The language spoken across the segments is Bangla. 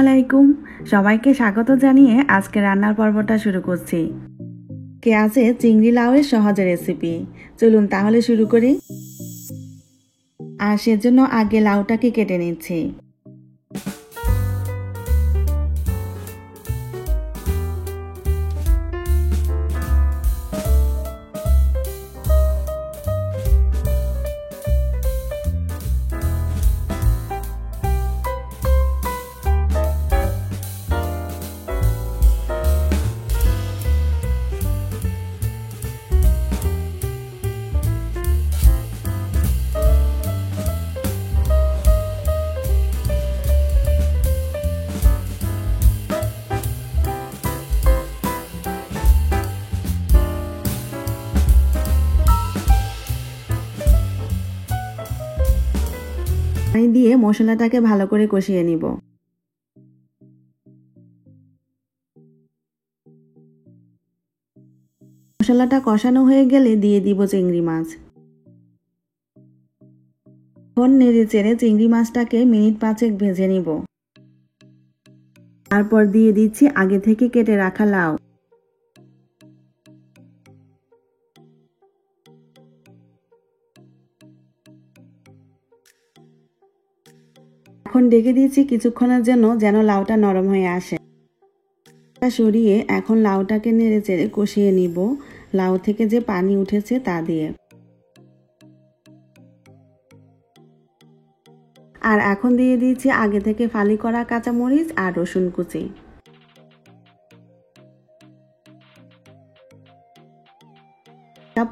আলাইকুম সবাইকে স্বাগত জানিয়ে আজকে রান্নার পর্বটা শুরু করছি। কে আছে চিংড়ি লাউয়ের সহজ রেসিপি, চলুন তাহলে শুরু করি। আর সেজন্য আগে লাউটাকে কেটে নিচ্ছি। পানি দিয়ে মশলাটাকে ভালো করে কষিয়ে নিব। মশলাটা কষানো হয়ে গেলে দিয়ে দিব চিংড়ি মাছ। এখন নেড়ে চেড়ে চিংড়ি মাছটাকে মিনিট 5 ভেজে নিব। তারপর দিয়ে দিচ্ছি আগে থেকে কেটে রাখা লাউ। এখন ঢেকে দিয়েছি কিছুক্ষণের জন্য, যেন লাউটা নরম হয়ে আসে। সরিয়ে এখন লাউটাকে নেড়ে চেড়ে কষিয়ে নিব, লাউ থেকে যে পানি উঠেছে তা দিয়ে। আর এখন দিয়ে দিয়েছি আগে থেকে ফালি করা কাঁচামরিচ আর রসুন কুচি।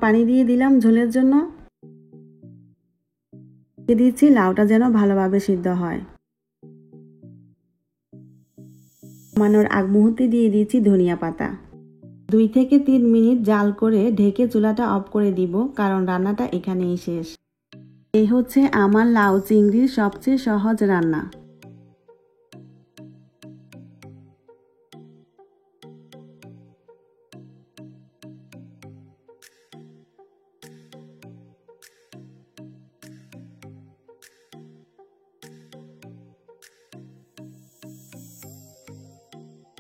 পানি দিয়ে দিলাম ঝোলের জন্য। দিয়ে দিচ্ছি লাউটা যেন ভালোভাবে সিদ্ধ হয়। নামানোর আগ মুহূর্তে দিয়ে দিচ্ছি ধনিয়া পাতা। 2 থেকে 3 মিনিট জাল করে ঢেকে চুলাটা অফ করে দিব, কারণ রান্নাটা এখানেই শেষ। এই হচ্ছে আমার লাউ চিংড়ির সবচেয়ে সহজ রান্না।